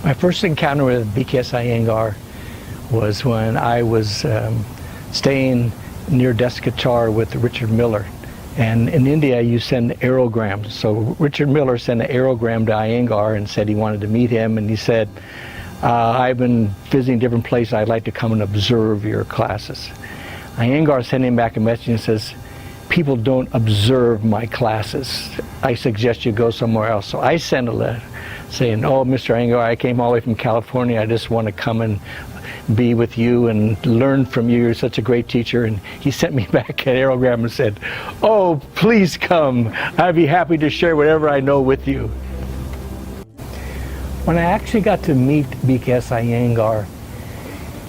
My first encounter with B.K.S. Iyengar was when I was staying near Descachar with Richard Miller. And in India, you send aerograms. So Richard Miller sent an aerogram to Iyengar and said he wanted to meet him. And he said, I've been visiting different places. I'd like to come and observe your classes. Iyengar sent him back a message and says, people don't observe my classes. I suggest you go somewhere else. So I sent a letter saying, oh, Mr. Iyengar, I came all the way from California. I just want to come and be with you and learn from you. You're such a great teacher. And he sent me back an aerogram and said, oh, please come. I'd be happy to share whatever I know with you. When I actually got to meet B.K.S. Iyengar,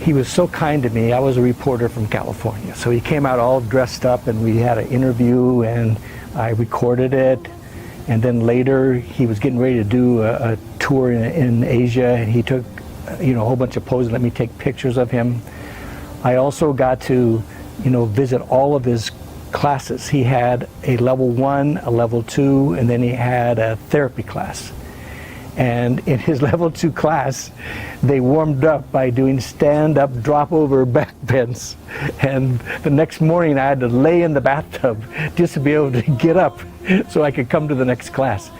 he was so kind to me. I was a reporter from California. So he came out all dressed up and we had an interview and I recorded it. And then later he was getting ready to do a tour in Asia and he took a whole bunch of poses and let me take pictures of him. I also got to visit all of his classes. He had a level 1, a level 2, and then he had a therapy class. And in his level 2 class, they warmed up by doing stand-up, drop-over back bends. And the next morning, I had to lay in the bathtub just to be able to get up so I could come to the next class.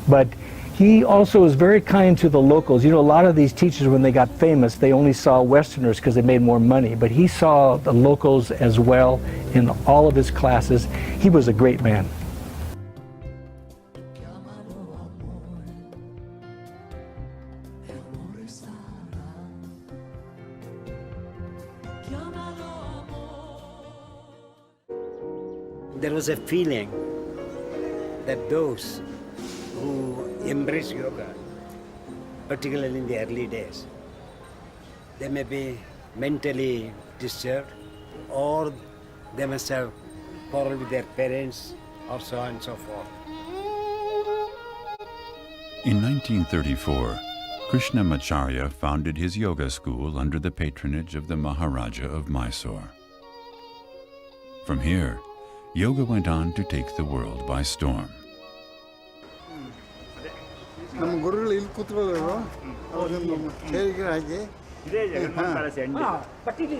But he also was very kind to the locals. A lot of these teachers, when they got famous, they only saw Westerners because they made more money. But he saw the locals as well in all of his classes. He was a great man. There was a feeling that those who embrace yoga, particularly in the early days, they may be mentally disturbed or they must have quarreled with their parents or so on and so forth. In 1934, Krishnamacharya founded his yoga school under the patronage of the Maharaja of Mysore. From here, yoga went on to take the world by storm. But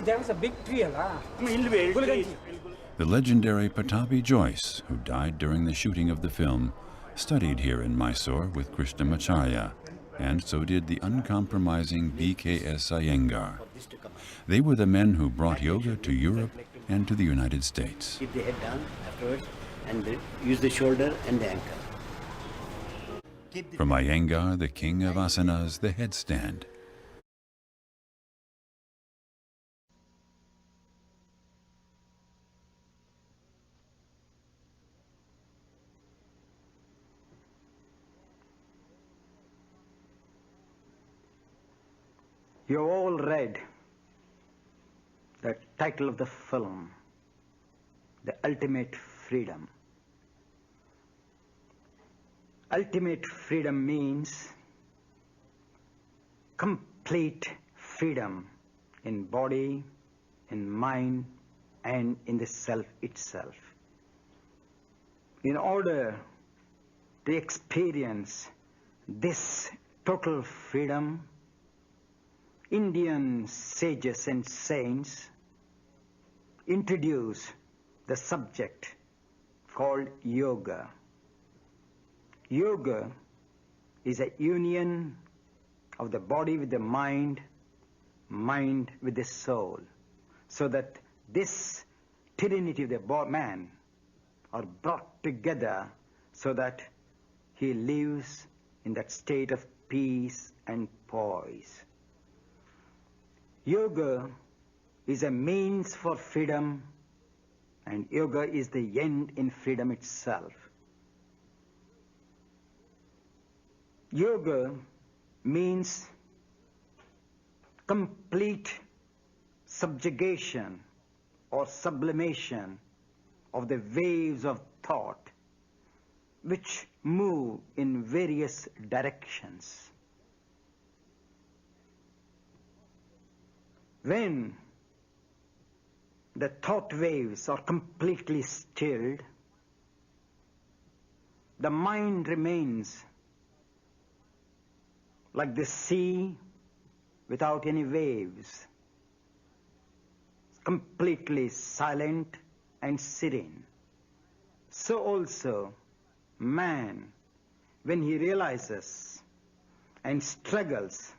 there was a big tree. The legendary Pattabhi Jois, who died during the shooting of the film, studied here in Mysore with Krishnamacharya, and so did the uncompromising B.K.S. Iyengar. They were the men who brought yoga to Europe and to the United States. Keep the head down afterwards and use the shoulder and the ankle. From Iyengar, the king of asanas, the headstand. You all read the title of the film, The Ultimate Freedom. Ultimate freedom means complete freedom in body, in mind, and in the self itself. In order to experience this total freedom, Indian sages and saints introduce the subject called yoga. Yoga is a union of the body with the mind, mind with the soul, so that this trinity of the man are brought together so that he lives in that state of peace and poise. Yoga is a means for freedom, and yoga is the end in freedom itself. Yoga means complete subjugation or sublimation of the waves of thought which move in various directions. When the thought waves are completely stilled, the mind remains like the sea without any waves, completely silent and serene. So also man, when he realizes and struggles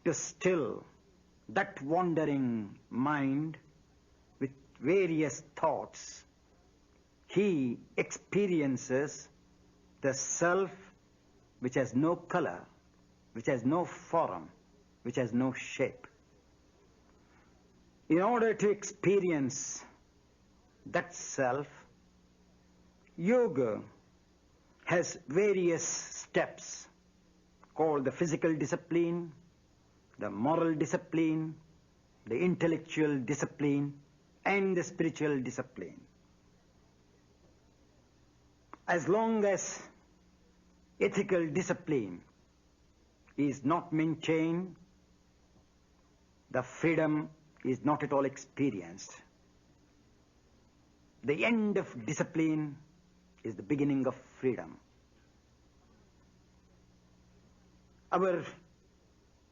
to still that wandering mind with various thoughts, he experiences the self which has no color, which has no form, which has no shape. In order to experience that self, yoga has various steps called the physical discipline, the moral discipline, the intellectual discipline, and the spiritual discipline. As long as ethical discipline is not maintained, the freedom is not at all experienced. The end of discipline is the beginning of freedom. Our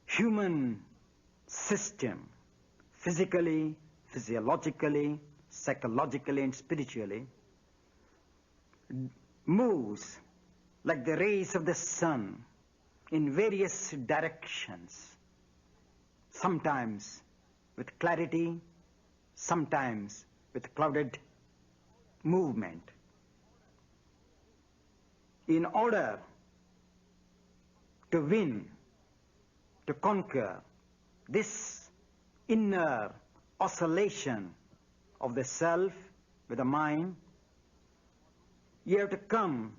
human system, physically, physiologically, psychologically, and spiritually, moves like the rays of the sun in various directions, sometimes with clarity, sometimes with clouded movement. In order to win, to conquer this inner oscillation of the self with the mind, you have to come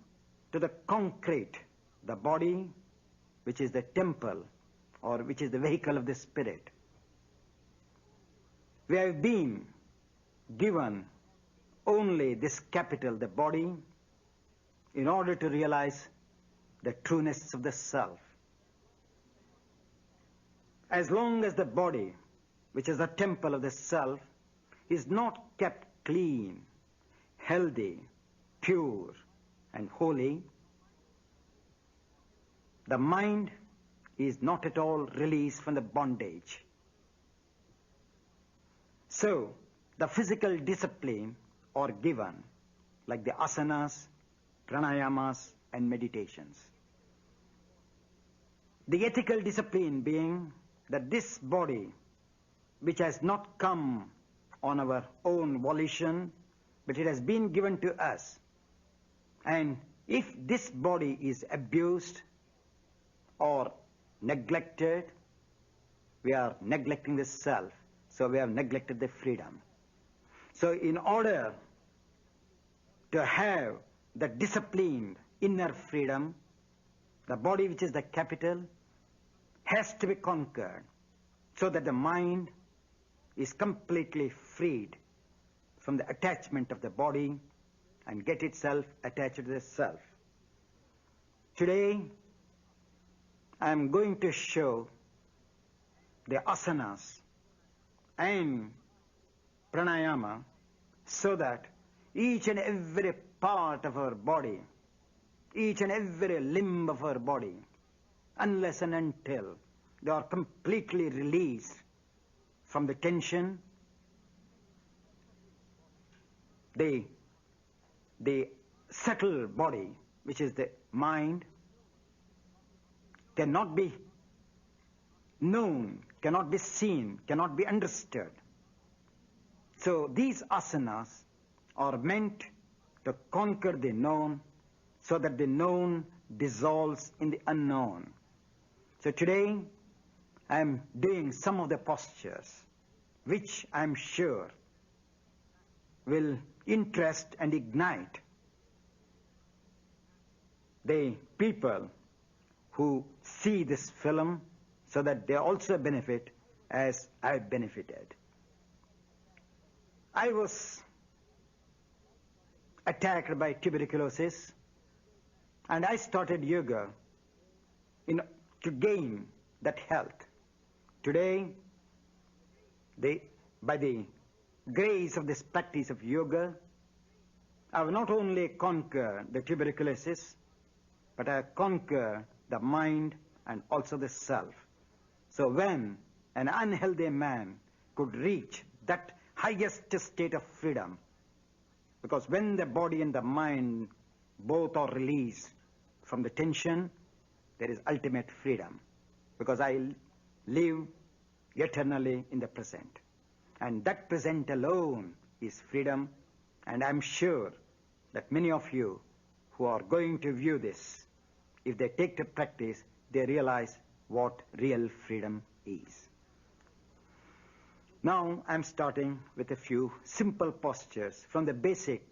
to the concrete, the body, which is the temple or which is the vehicle of the spirit. We have been given only this capital, the body, in order to realize the trueness of the self. As long as the body, which is the temple of the self, is not kept clean, healthy, pure, and holy, the mind is not at all released from the bondage. So, the physical discipline are given, like the asanas, pranayamas, and meditations. The ethical discipline being that this body, which has not come on our own volition, but it has been given to us. And if this body is abused or neglected, we are neglecting the self, so we have neglected the freedom. So in order to have the disciplined inner freedom, the body, which is the capital, has to be conquered so that the mind is completely freed from the attachment of the body and get itself attached to the self. Today, I am going to show the asanas and pranayama so that each and every part of our body, each and every limb of our body, unless and until they are completely released from the tension, the subtle body, which is the mind, cannot be known, cannot be seen, cannot be understood. So these asanas are meant to conquer the known so that the known dissolves in the unknown. So today I am doing some of the postures which I am sure will interest and ignite the people who see this film so that they also benefit as I benefited. I was attacked by tuberculosis and I started yoga to gain that health. Today, by the grace of this practice of yoga, I have not only conquered the tuberculosis, but I have conquered the mind and also the self. So when an unhealthy man could reach that highest state of freedom, because when the body and the mind both are released from the tension, there is ultimate freedom, because I live eternally in the present. And that present alone is freedom, and I'm sure that many of you who are going to view this, if they take to practice, they realize what real freedom is. Now I'm starting with a few simple postures from the basic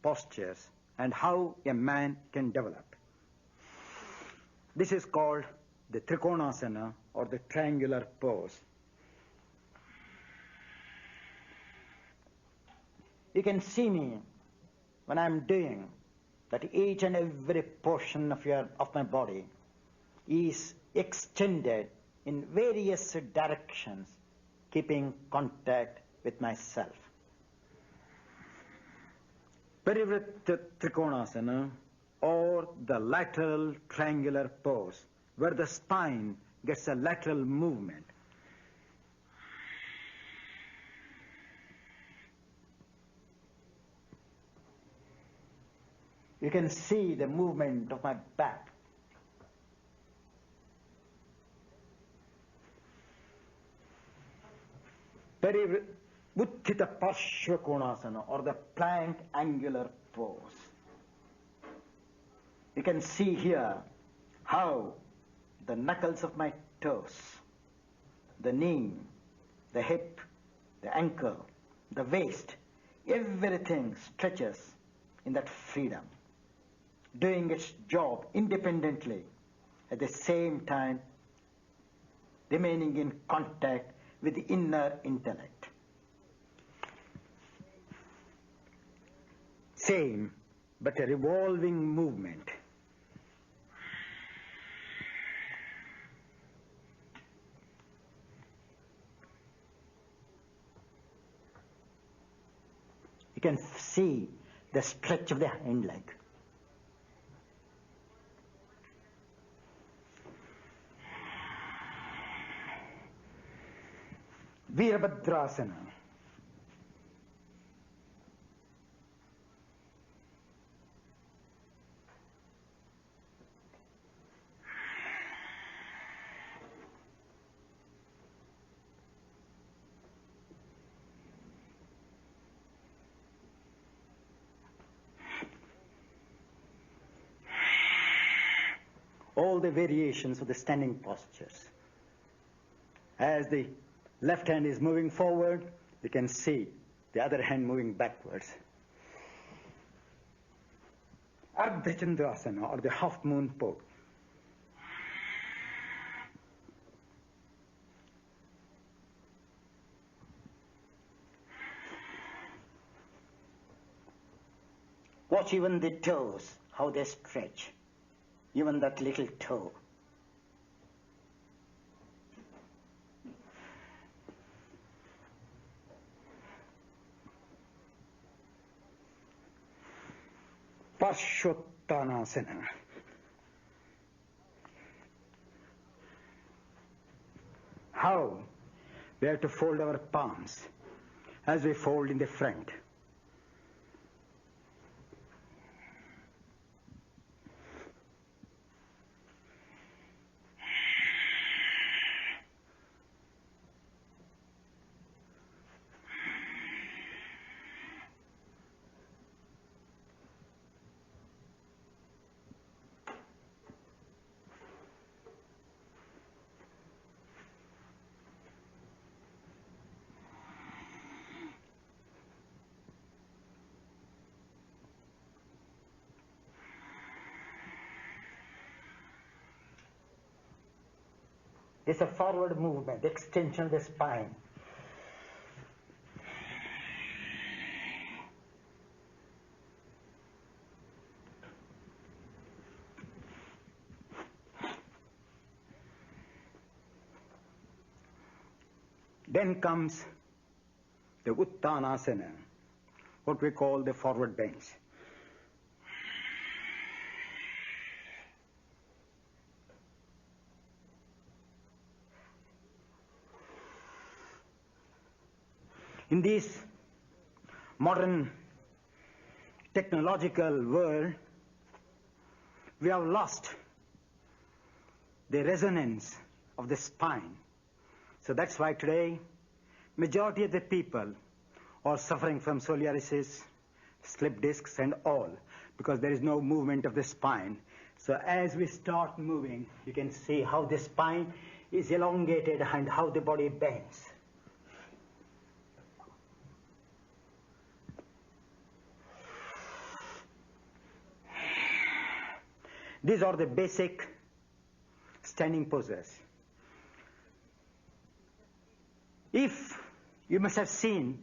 postures and how a man can develop. This is called the Trikonasana, or the triangular pose. You can see me when I'm doing that each and every portion of my body is extended in various directions, keeping contact with myself. Parivritta Trikonasana, or the lateral triangular pose, where the spine gets a lateral movement. You can see the movement of my back. Uttita Parshvakonasana, or the plank angular pose. You can see here how the knuckles of my toes, the knee, the hip, the ankle, the waist, everything stretches in that freedom, doing its job independently, at the same time remaining in contact with the inner intellect. Same, but a revolving movement. You can see the stretch of the hind leg. Virabhadrasana. All the variations of the standing postures. As the left hand is moving forward, you can see the other hand moving backwards. Ardhachandrasana, or the half moon pose. Watch even the toes, how they stretch. Even that little toe. Parshvottanasana. How we have to fold our palms as we fold in the front. It's a forward movement, extension of the spine. Then comes the Uttanasana, what we call the forward bench. In this modern technological world, we have lost the resonance of the spine. So that's why today, majority of the people are suffering from psoriasis, slip discs and all, because there is no movement of the spine. So as we start moving, you can see how the spine is elongated and how the body bends. These are the basic standing poses. If you must have seen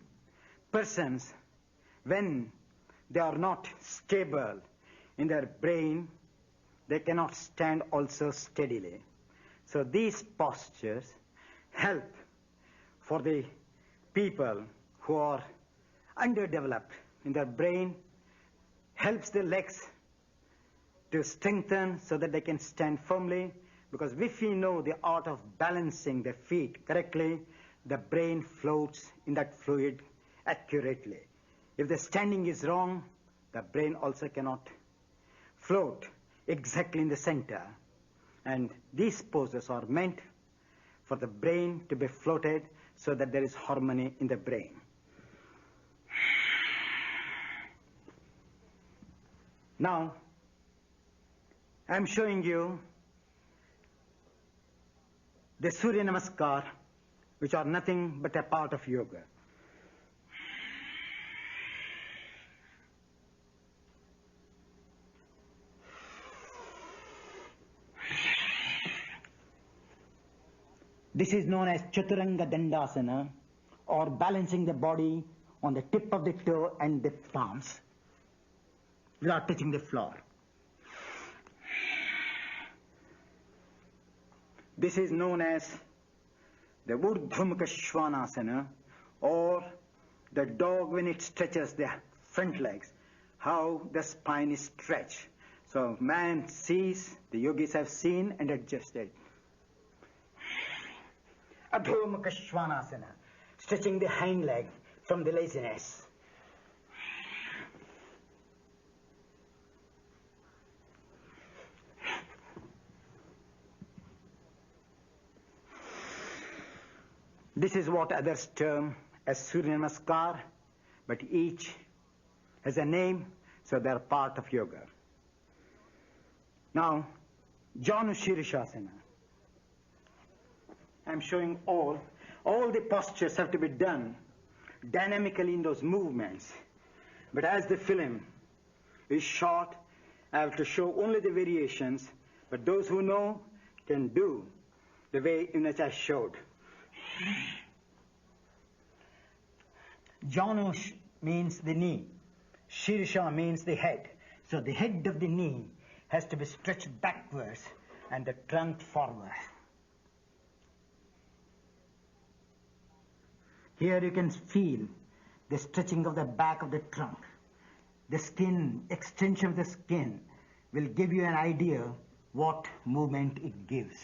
persons when they are not stable in their brain, they cannot stand also steadily. So these postures help for the people who are underdeveloped in their brain, helps the legs to strengthen so that they can stand firmly, because if we know the art of balancing the feet correctly, the brain floats in that fluid accurately. If the standing is wrong, the brain also cannot float exactly in the center. And these poses are meant for the brain to be floated so that there is harmony in the brain. Now, I'm showing you the Surya Namaskar, which are nothing but a part of yoga. This is known as Chaturanga Dandasana, or balancing the body on the tip of the toe and the palms without touching the floor. This is known as the Urdhvamukha Svanasana, or the dog when it stretches the front legs, how the spine is stretched. So man sees, the yogis have seen and adjusted. Adhomukha Svanasana, stretching the hind leg from the laziness. This is what others term as Surya Namaskar, but each has a name, so they are part of yoga. Now, Janu Shirishasana. I'm showing all the postures have to be done dynamically in those movements. But as the film is short, I have to show only the variations, but those who know can do the way in which I showed. Janu means the knee. Shirsha means the head. So the head of the knee has to be stretched backwards and the trunk forward. Here you can feel the stretching of the back of the trunk. The skin, extension of the skin will give you an idea what movement it gives.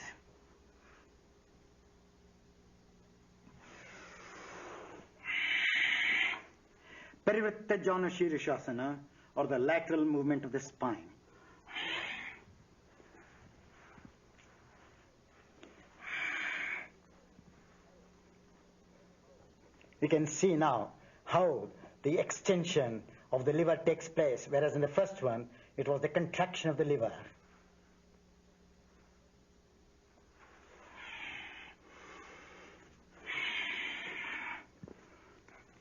Parivritta Janu Shirishasana, or the lateral movement of the spine. You can see now how the extension of the liver takes place, whereas in the first one, it was the contraction of the liver.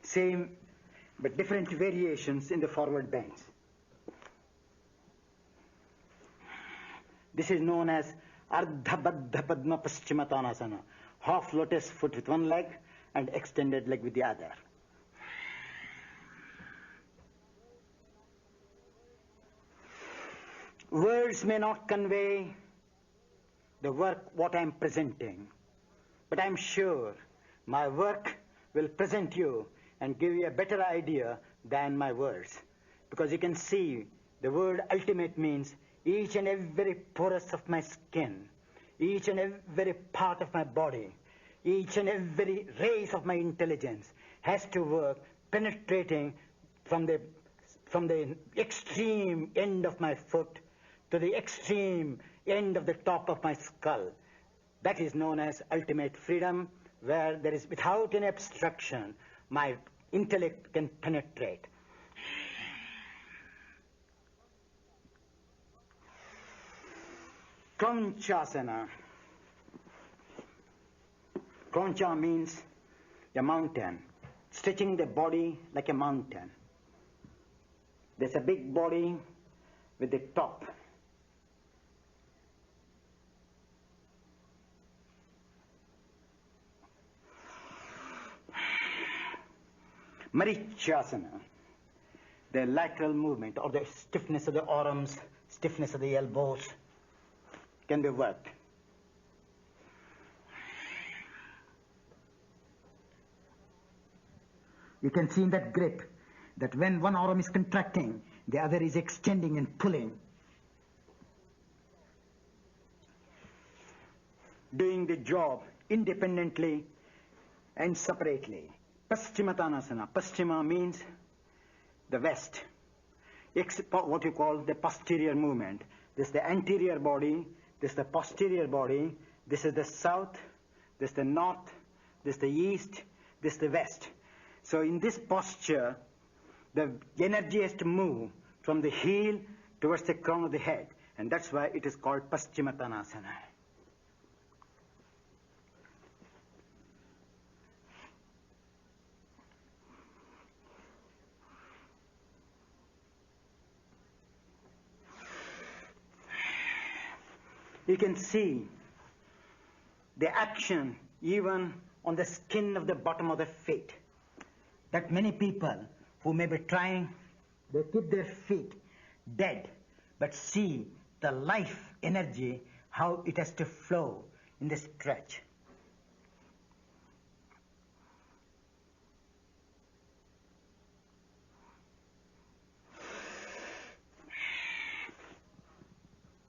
Same, but different variations in the forward bends. This is known as Ardha Baddha Padma Paschimottanasana, half lotus foot with one leg and extended leg with the other. Words may not convey the work what I am presenting, but I am sure my work will present you and give you a better idea than my words. Because you can see the word ultimate means each and every porous of my skin, each and every part of my body, each and every race of my intelligence has to work penetrating from the extreme end of my foot to the extreme end of the top of my skull. That is known as ultimate freedom, where there is, without any obstruction, my intellect can penetrate. Kronchasana. Kroncha means a mountain, stretching the body like a mountain. There's a big body with the top. Marichasana, the lateral movement or the stiffness of the arms, stiffness of the elbows can be worked. You can see in that grip that when one arm is contracting, the other is extending and pulling. Doing the job independently and separately. Paschimottanasana. Paschima means the west. What you call the posterior movement. This is the anterior body, this is the posterior body, this is the south, this is the north, this is the east, this is the west. So in this posture, the energy has to move from the heel towards the crown of the head, and that's why it is called Paschimottanasana. You can see the action even on the skin of the bottom of the feet. That many people who may be trying, they keep their feet dead, but see the life energy, how it has to flow in the stretch.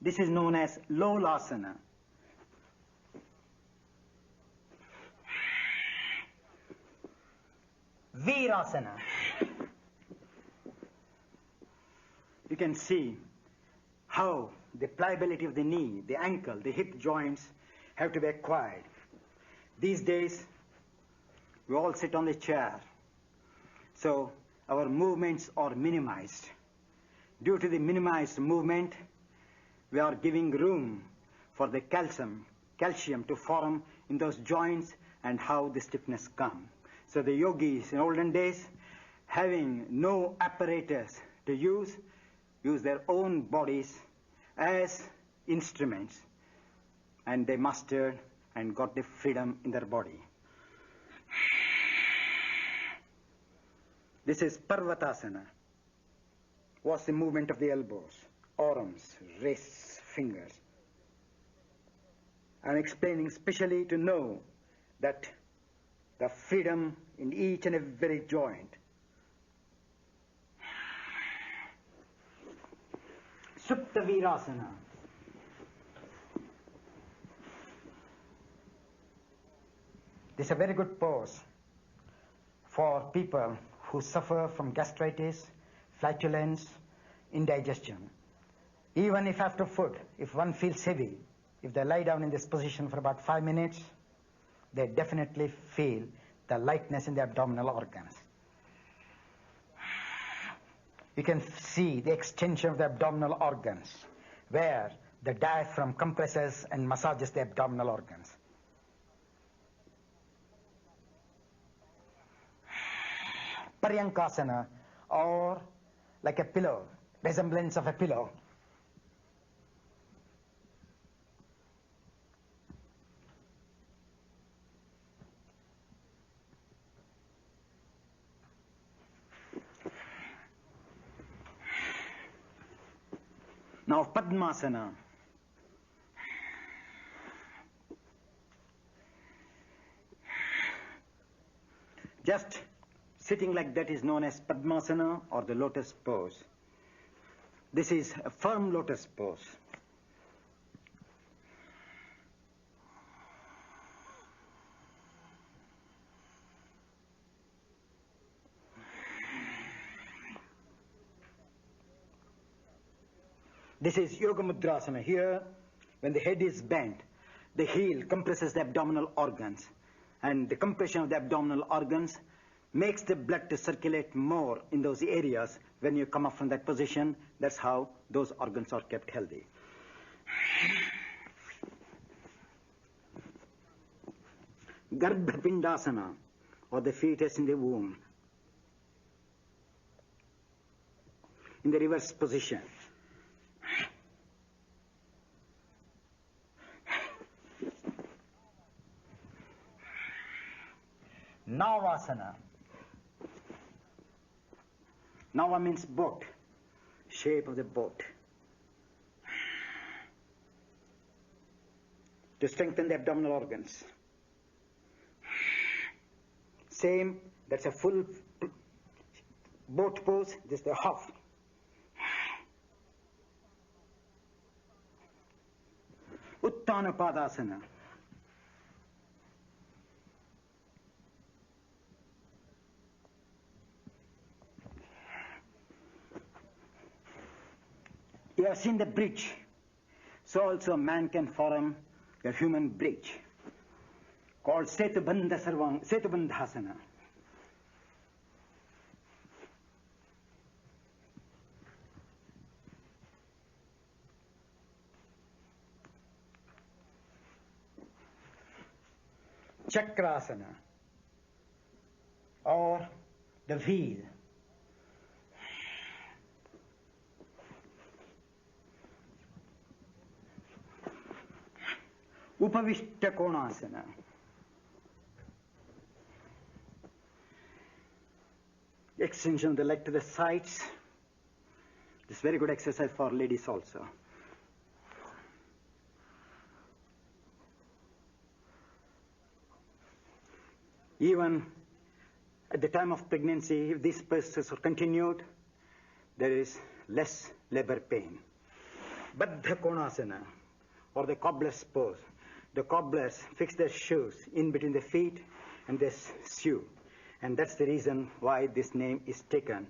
This is known as Lolasana. Virasana. You can see how the pliability of the knee, the ankle, the hip joints have to be acquired. These days, we all sit on the chair, so our movements are minimized. Due to the minimized movement, we are giving room for the calcium to form in those joints and how the stiffness comes. So the yogis in olden days, having no apparatus to use their own bodies as instruments, and they mastered and got the freedom in their body. This is Parvatasana. What's the movement of the elbows, arms, wrists, fingers. I'm explaining especially to know that the freedom in each and every joint. Supta Virasana. This is a very good pose for people who suffer from gastritis, flatulence, indigestion. Even if after food, if one feels heavy, if they lie down in this position for about 5 minutes, they definitely feel the lightness in the abdominal organs. You can see the extension of the abdominal organs, where the diaphragm compresses and massages the abdominal organs. Paryankasana, or like a pillow, resemblance of a pillow. Now Padmasana. Just sitting like that is known as Padmasana or the lotus pose. This is a firm lotus pose. This is Yoga Mudrasana. Here, when the head is bent, the heel compresses the abdominal organs. And the compression of the abdominal organs makes the blood to circulate more in those areas. When you come up from that position, that's how those organs are kept healthy. Garbha Pindasana, or the fetus in the womb. In the reverse position. Navasana. Nava means boat, shape of the boat. To strengthen the abdominal organs. Same, that's a full boat pose, this is the half. Uttana Padasana. You have seen the bridge. So also man can form a human bridge called Setubandhasana. Chakrasana, or the wheel. Upavishta Konasana. Extension of the leg to the sides. This is very good exercise for ladies also. Even at the time of pregnancy, if these processes are continued, there is less labor pain. Baddha Konasana, or the cobbler's pose. The cobblers fix their shoes in between the feet and they sew. And that's the reason why this name is taken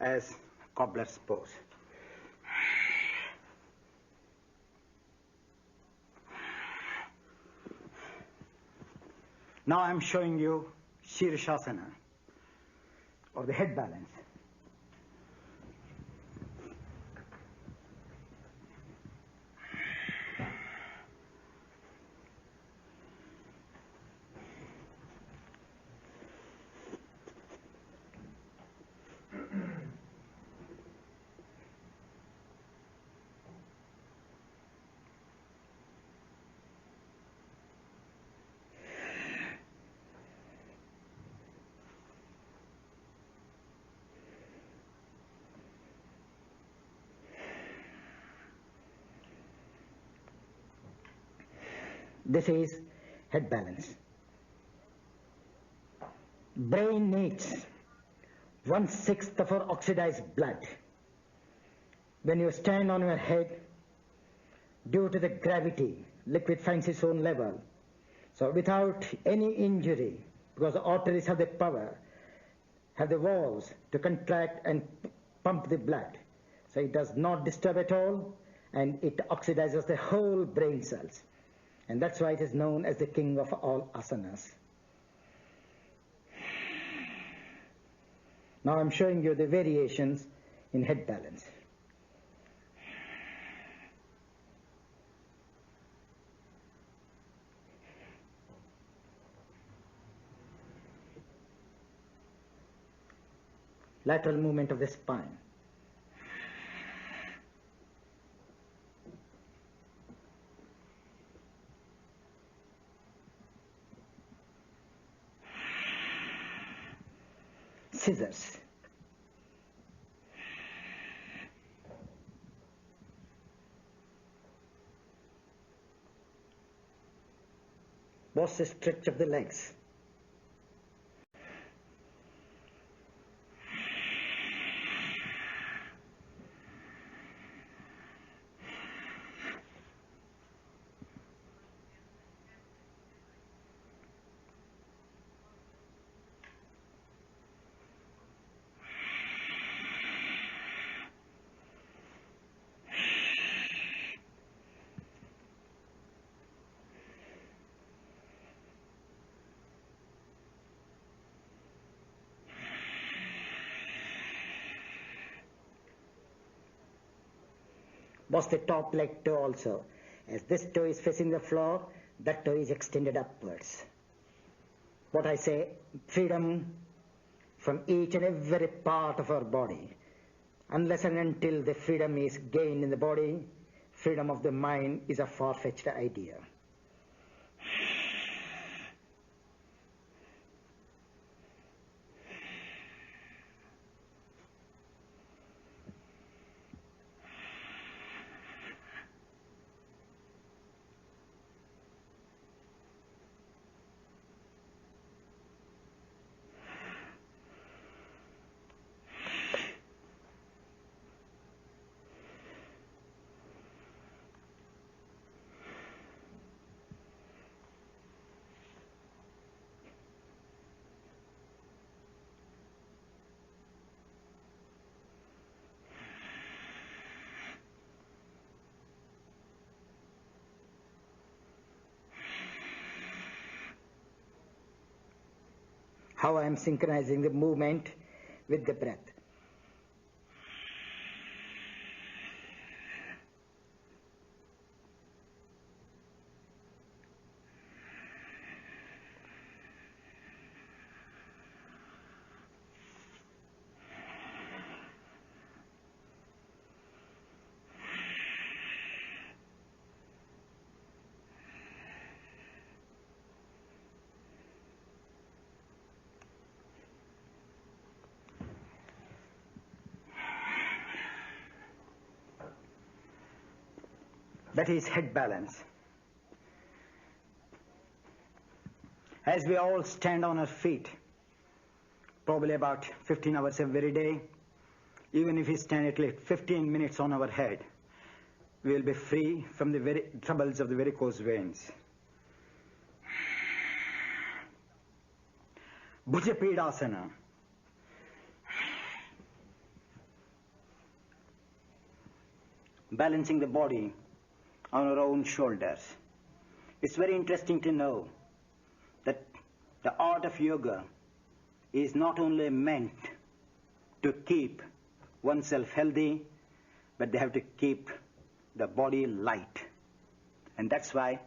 as cobbler's pose. Now I'm showing you Shirshasana, or the head balance. This is head balance. Brain needs 1/6 of our oxidized blood. When you stand on your head, due to the gravity, liquid finds its own level. So without any injury, because the arteries have the power, have the walls to contract and pump the blood. So it does not disturb at all, and it oxidizes the whole brain cells. And that's why it is known as the king of all asanas. Now I'm showing you the variations in head balance. Lateral movement of the spine. Scissors. What's the stretch of the legs? was the top leg toe also. As this toe is facing the floor, that toe is extended upwards. What I say, freedom from each and every part of our body. Unless and until the freedom is gained in the body, freedom of the mind is a far-fetched idea. How I am synchronizing the movement with the breath. That is head balance. As we all stand on our feet, probably about 15 hours every day, even if we stand at least 15 minutes on our head, we will be free from the very troubles of the varicose veins. Bhujapidasana. Balancing the body on our own shoulders. It's very interesting to know that the art of yoga is not only meant to keep oneself healthy, but they have to keep the body light. And that's why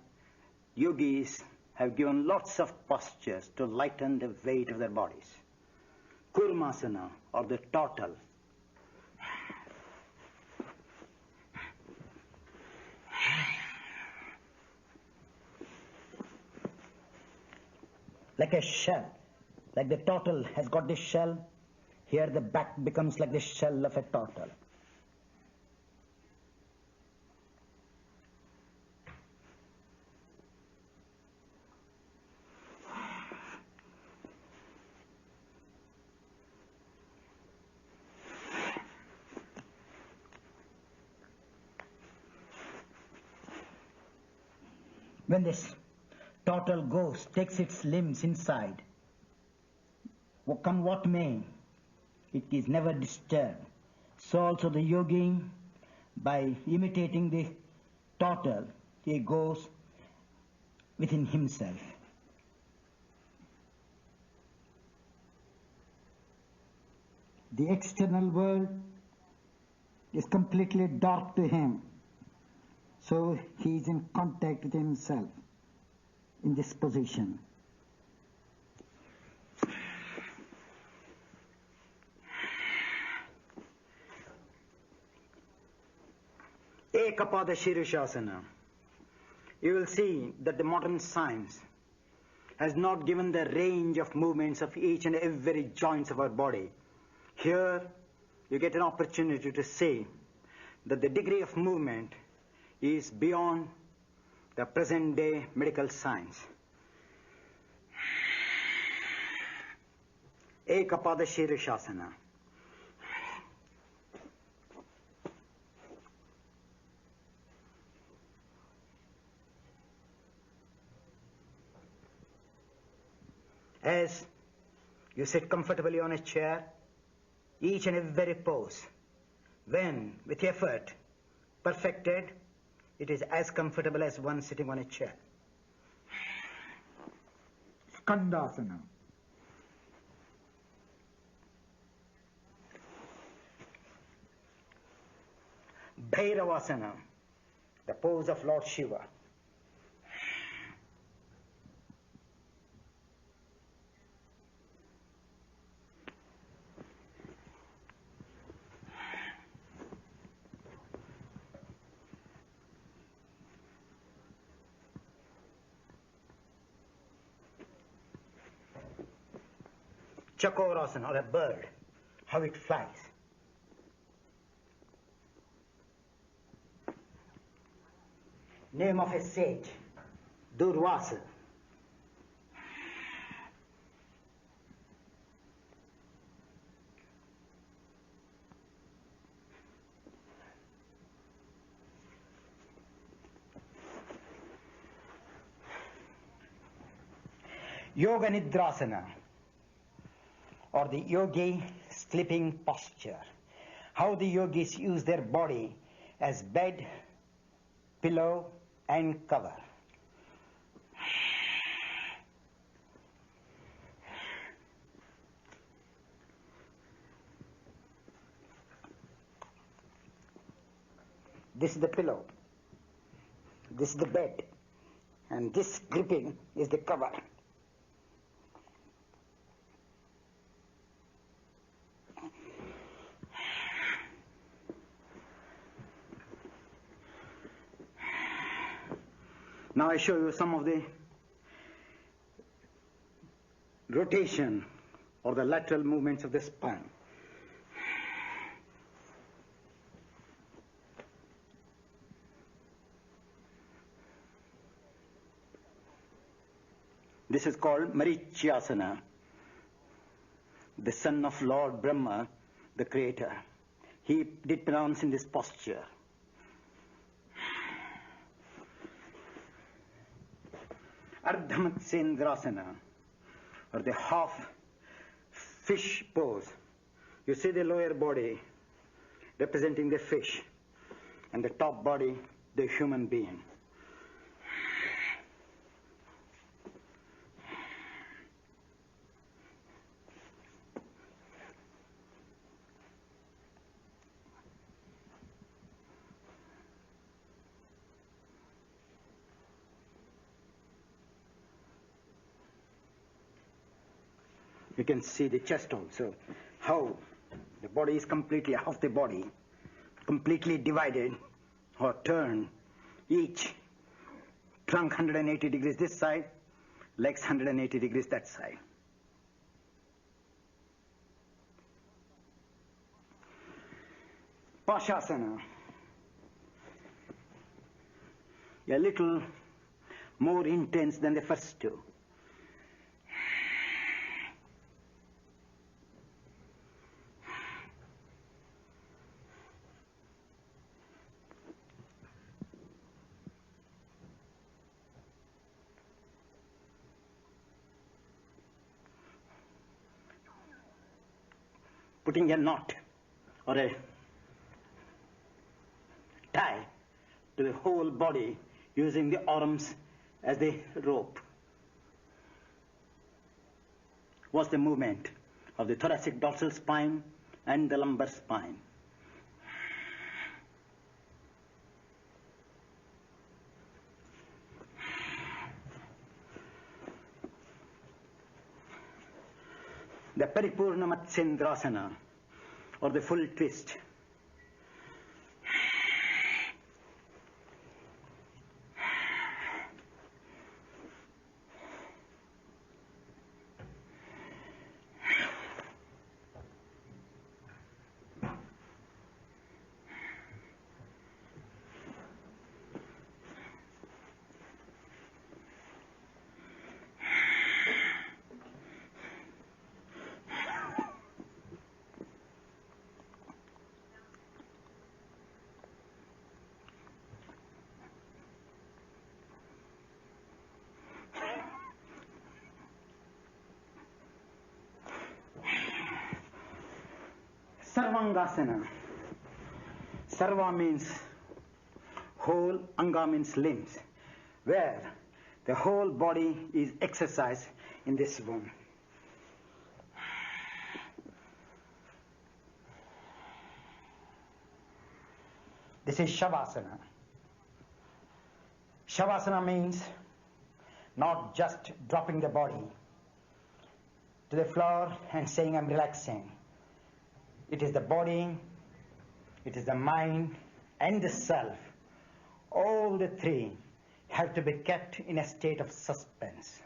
yogis have given lots of postures to lighten the weight of their bodies. Kurmasana, or the turtle. Like a shell, like the turtle has got this shell, here the back becomes like the shell of a turtle. When this turtle goes, takes its limbs inside, come what may, it is never disturbed. So also the yogi, by imitating the turtle, he goes within himself. The external world is completely dark to him, so he is in contact with himself in this position. Ekapada Shirishasana. You will see that the modern science has not given the range of movements of each and every joints of our body. Here you get an opportunity to see that the degree of movement is beyond the present day medical science. Ekapada Shirishasana. As you sit comfortably on a chair, each and every pose, when with effort perfected, it is as comfortable as one sitting on a chair. Skandasana. Bhairavasana, the pose of Lord Shiva. Chakorasana, or a bird, how it flies. Name of a sage, Durvasa. Yoga Nidrasana, or the yogi sleeping posture. How the yogis use their body as bed, pillow, and cover. This is the pillow, this is the bed, and this gripping is the cover. Now I show you some of the rotation or the lateral movements of the spine. This is called Marichyasana, the son of Lord Brahma, the creator. He did pronounce in this posture. Ardhamatsendrasana, or the half fish pose. You see the lower body representing the fish, and the top body, the human being. You can see the chest also, how the body is completely, half the body, completely divided or turned, each trunk 180 degrees this side, legs 180 degrees that side. Pashasana, a little more intense than the first two. Putting a knot or a tie to the whole body using the arms as the rope. Was the movement of the thoracic dorsal spine and the lumbar spine. The Paripurna Matsyendrasana, or the full twist. Sarvangasana. Sarva means whole, anga means limbs, where the whole body is exercised in this one. This is Shavasana. Shavasana means not just dropping the body to the floor and saying I'm relaxing. It is the body, it is the mind and the self. All the three have to be kept in a state of suspense.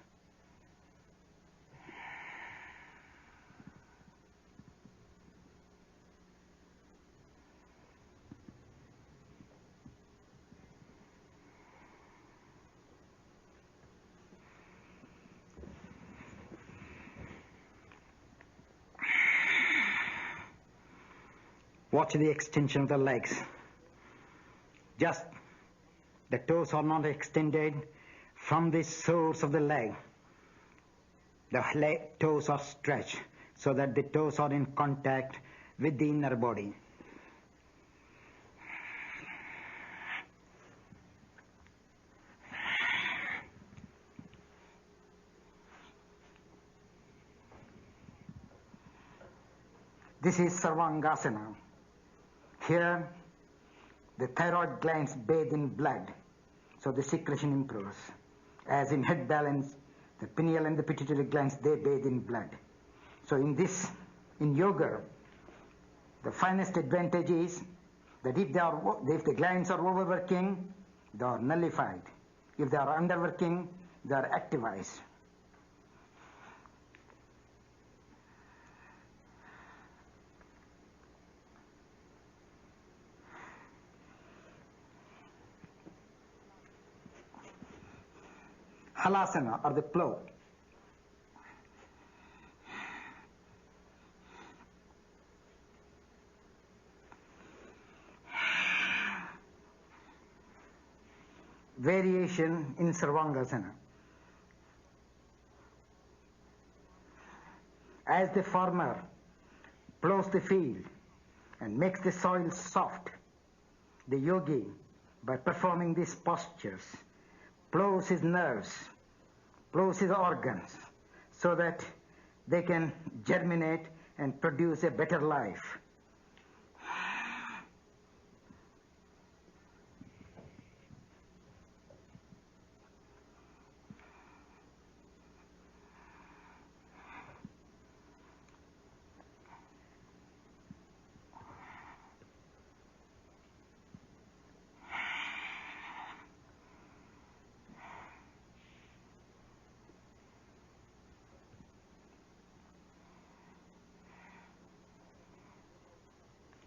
Watch the extension of the legs. Just the toes are not extended from the source of the leg. The toes are stretched so that the toes are in contact with the inner body. This is Sarvangasana. Here, the thyroid glands bathe in blood, so the secretion improves. As in head balance, the pineal and the pituitary glands, they bathe in blood. So in yoga, the finest advantage is that if the glands are overworking, they are nullified. If they are underworking, they are activized. Halasana, or the plow. Variation in Sarvangasana. As the farmer plows the field and makes the soil soft, the yogi, by performing these postures, plows his nerves, plows his organs, so that they can germinate and produce a better life.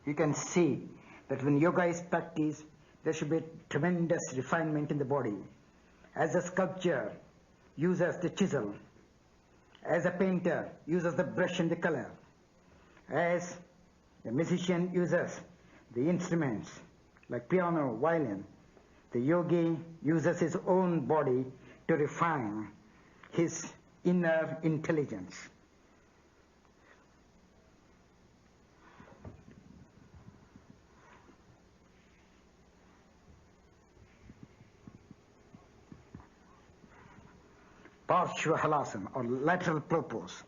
You can see that when yoga is practiced, there should be tremendous refinement in the body. As a sculptor uses the chisel, as a painter uses the brush and the color, as a musician uses the instruments like piano, violin, the yogi uses his own body to refine his inner intelligence. Parshva Halasana, or lateral pose.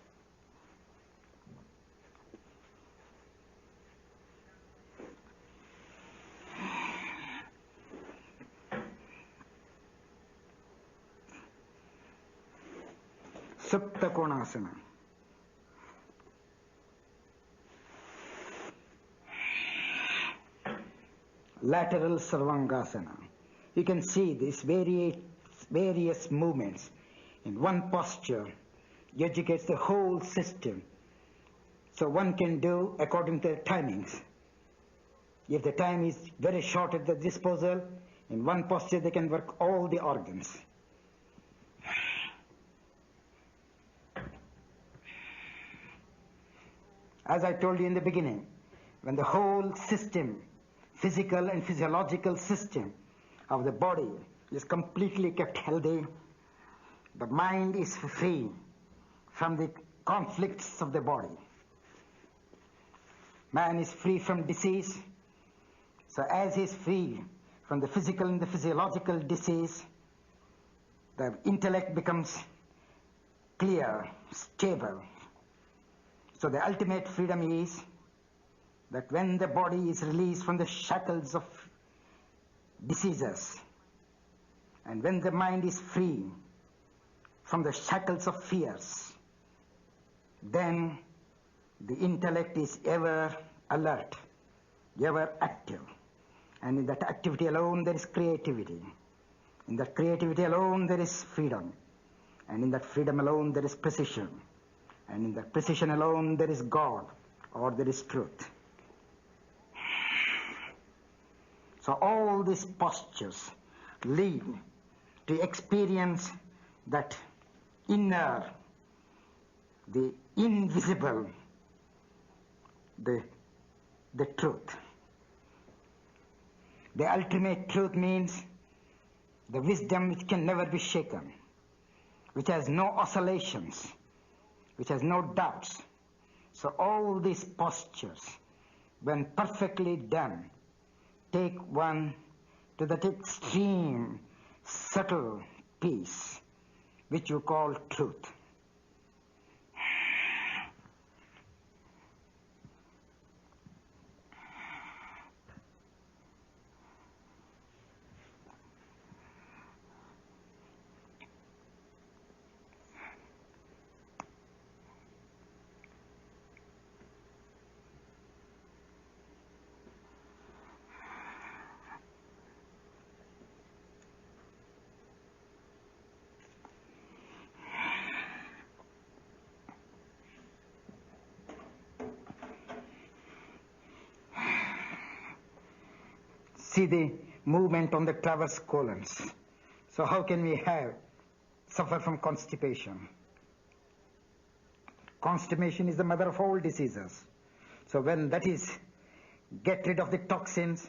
Supta Konasana. Lateral Sarvangasana. You can see these various movements in one posture. Educates the whole system. So one can do according to the timings. If the time is very short at the disposal, in one posture they can work all the organs. As I told you in the beginning, when the whole system, physical and physiological system of the body is completely kept healthy, the mind is free from the conflicts of the body. Man is free from disease. So as he is free from the physical and the physiological disease, the intellect becomes clear, stable. So the ultimate freedom is that when the body is released from the shackles of diseases. And when the mind is free from the shackles of fears, then the intellect is ever alert, ever active. And in that activity alone there is creativity. In that creativity alone there is freedom. And in that freedom alone there is precision. And in that precision alone there is God, or there is truth. So all these postures lead to experience that inner, the invisible, the truth. The ultimate truth means the wisdom which can never be shaken, which has no oscillations, which has no doubts. So all these postures, when perfectly done, take one to that extreme, subtle peace, which you call truth. See the movement on the transverse colons. So how can we suffer from constipation? Constipation is the mother of all diseases. So when that is, get rid of the toxins,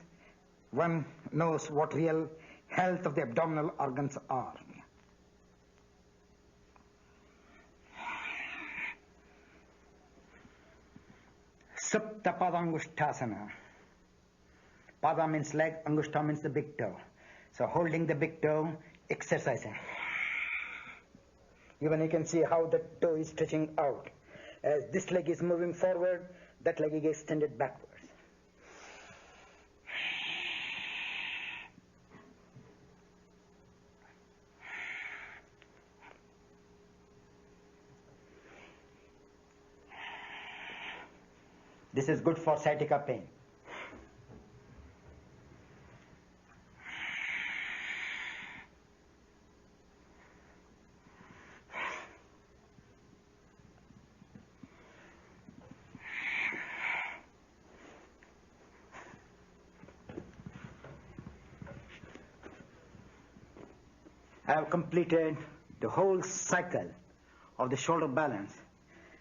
one knows what real health of the abdominal organs are. Supta Padangushtasana. Pada means leg, Angushta means the big toe. So holding the big toe, exercising. Even you can see how the toe is stretching out. As this leg is moving forward, that leg is extended backwards. This is good for sciatica pain. I have completed the whole cycle of the shoulder balance,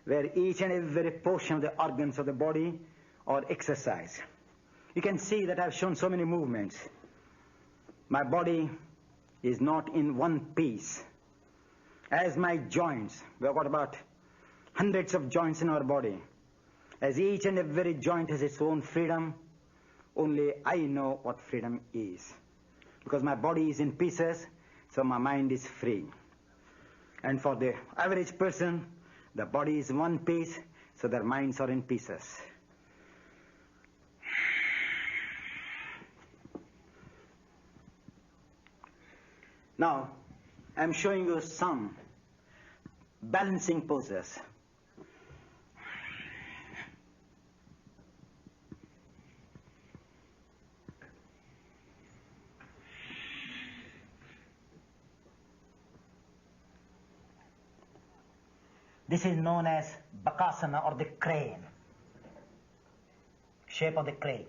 where each and every portion of the organs of the body are exercised. You can see that I have shown so many movements. My body is not in one piece. As my joints, we have got about hundreds of joints in our body. As each and every joint has its own freedom, only I know what freedom is. Because my body is in pieces, so my mind is free. And for the average person, the body is one piece, so their minds are in pieces. Now, I'm showing you some balancing poses. This is known as Bakasana, or the crane, shape of the crane.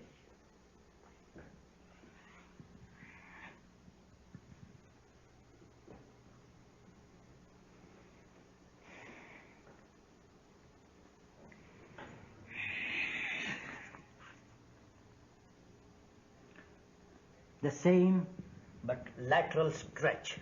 The same but lateral stretch.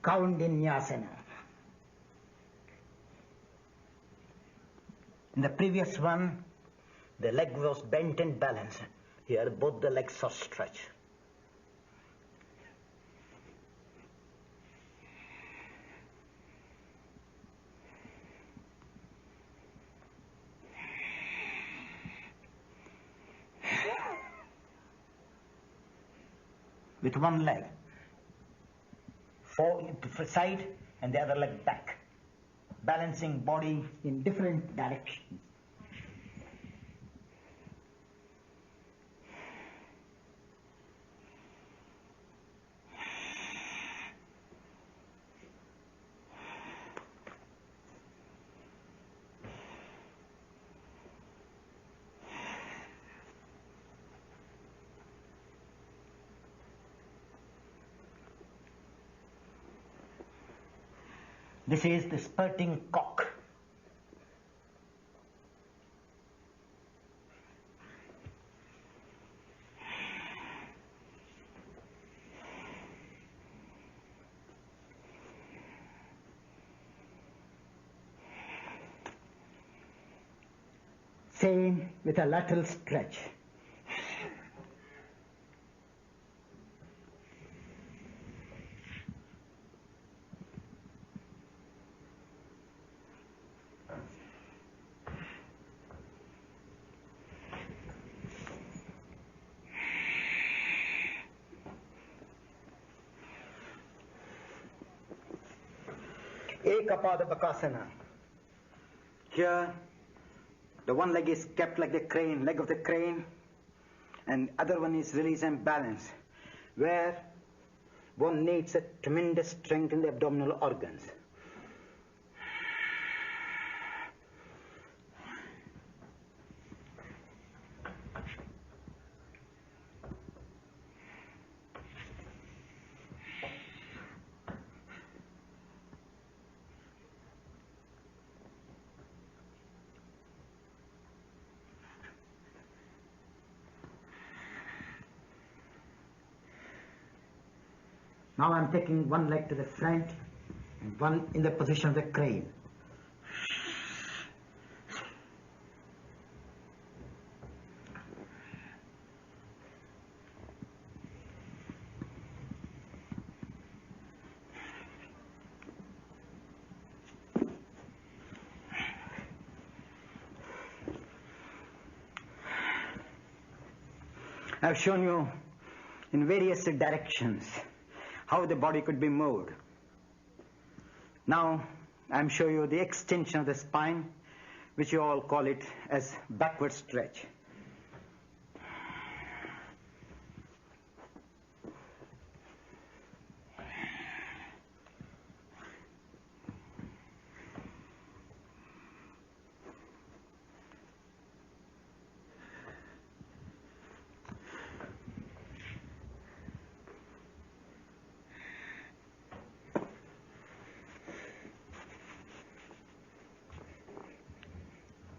Kaundinyasana. In the previous one, the leg was bent and balanced. Here both the legs are stretched. With one leg side and the other leg back, balancing body in different directions. This is the spurting cock. Same with a lateral stretch. Ekapada Bakasana. Here, the one leg is kept like the crane, leg of the crane, and other one is released and balanced, where one needs a tremendous strength in the abdominal organs. Now I'm taking one leg to the front and one in the position of the crane. I've shown you in various directions how the body could be moved. Now I'm showing you the extension of the spine, which you all call it as backward stretch.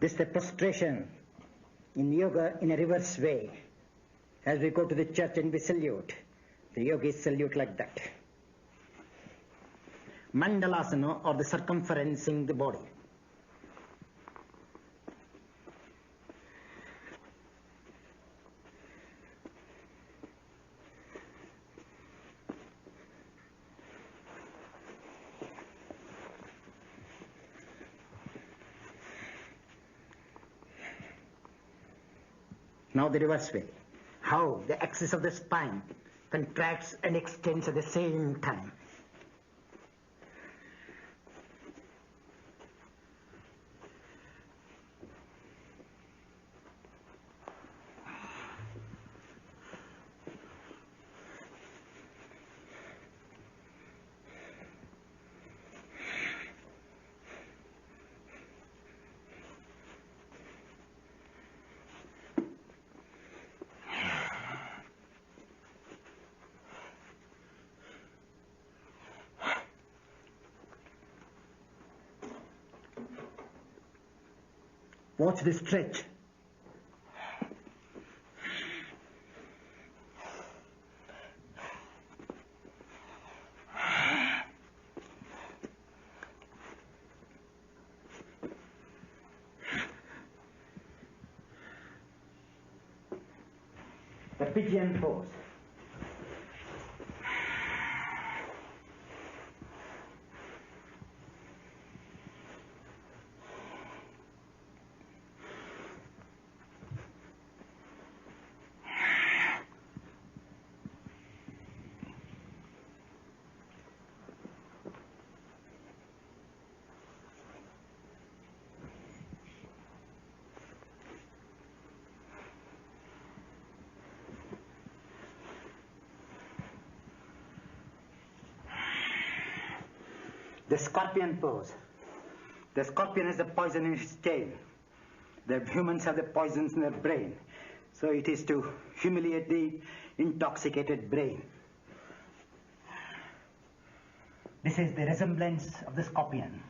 This is the prostration in yoga in a reverse way. As we go to the church and we salute, the yogis salute like that. Mandalasana, or the circumferencing the body. Now the reverse way. How the axis of the spine contracts and extends at the same time. Watch the stretch. the pigeon pose. The scorpion pose. The scorpion has the poison in its tail. The humans have the poisons in their brain. So it is to humiliate the intoxicated brain. This is the resemblance of the scorpion.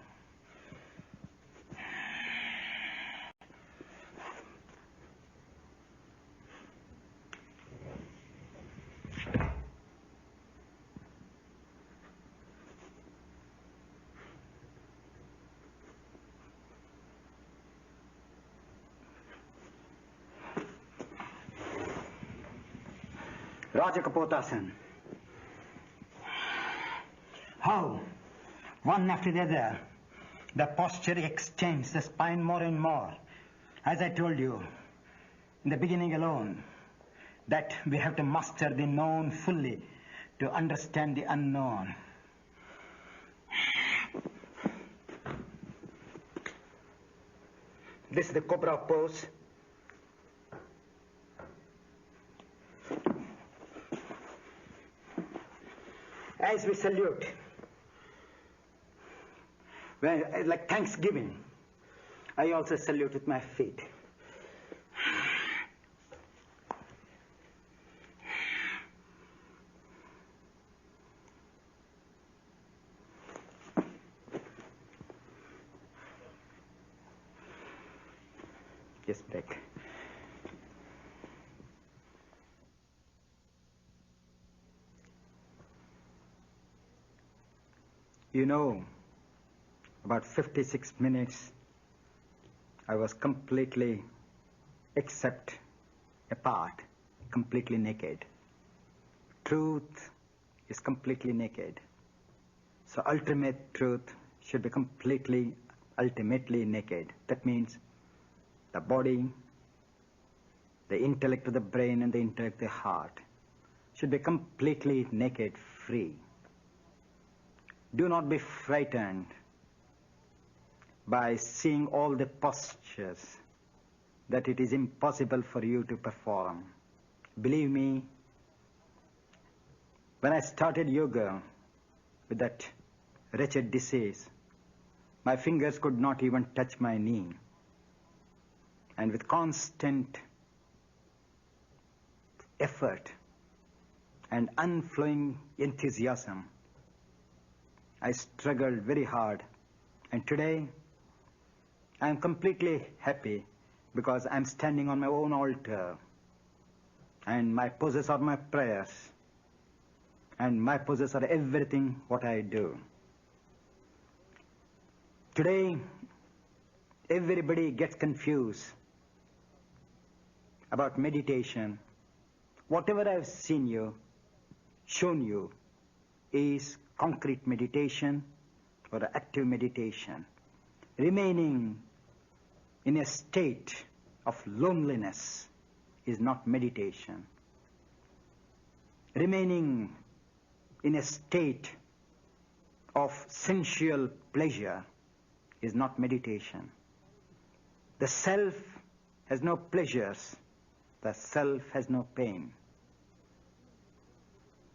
Rajakapotasana. How, one after the other, the posture extends the spine more and more. As I told you in the beginning alone, that we have to master the known fully to understand the unknown. This is the cobra pose. As we salute, like Thanksgiving, I also salute with my feet. Just back. You know, about 56 minutes, I was completely, except a part, completely naked. Truth is completely naked. So ultimate truth should be completely, ultimately naked. That means the body, the intellect of the brain and the intellect of the heart should be completely naked, free. Do not be frightened by seeing all the postures that it is impossible for you to perform. Believe me, when I started yoga with that wretched disease, my fingers could not even touch my knee. And with constant effort and unflowing enthusiasm, I struggled very hard, and today I am completely happy because I am standing on my own altar, and my poses are my prayers, and my poses are everything what I do. Today, everybody gets confused about meditation. Whatever I have shown you, is concrete meditation or active meditation. Remaining in a state of loneliness is not meditation. Remaining in a state of sensual pleasure is not meditation. The self has no pleasures. The self has no pain.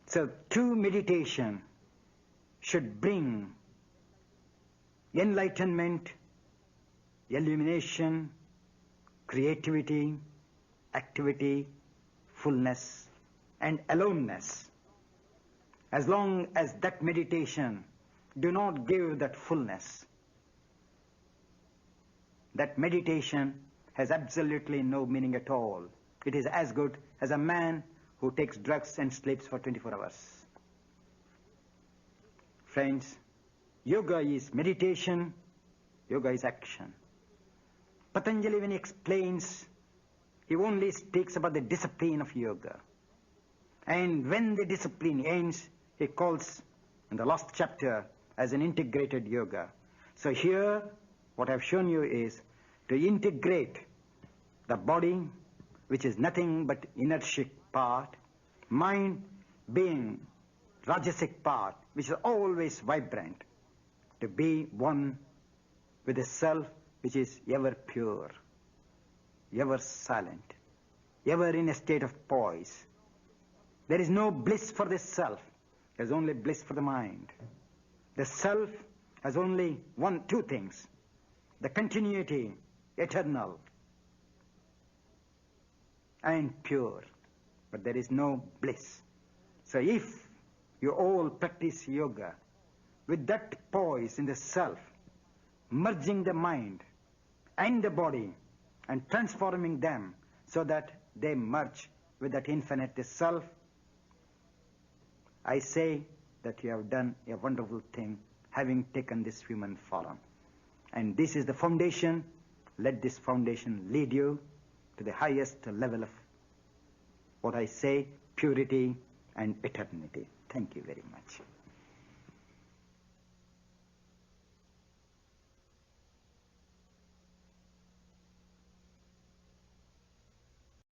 So true meditation should bring enlightenment, illumination, creativity, activity, fullness, and aloneness. As long as that meditation do not give that fullness, that meditation has absolutely no meaning at all. It is as good as a man who takes drugs and sleeps for 24 hours. Friends, yoga is meditation, yoga is action. Patanjali, when he explains he only speaks about the discipline of yoga. And when the discipline ends, he calls in the last chapter as an integrated yoga. So here, what I've shown you is to integrate the body, which is nothing but inertic part, mind being rajasic part, which is always vibrant, to be one with the self, which is ever pure, ever silent, ever in a state of poise. There is no bliss for the self. There is only bliss for the mind. The self has only two things: the continuity, eternal, and pure. But there is no bliss. So if you all practice yoga with that poise in the self, merging the mind and the body and transforming them so that they merge with that infinite self, I say that you have done a wonderful thing having taken this human form. And this is the foundation. Let this foundation lead you to the highest level of what I say, purity and eternity. Thank you very much.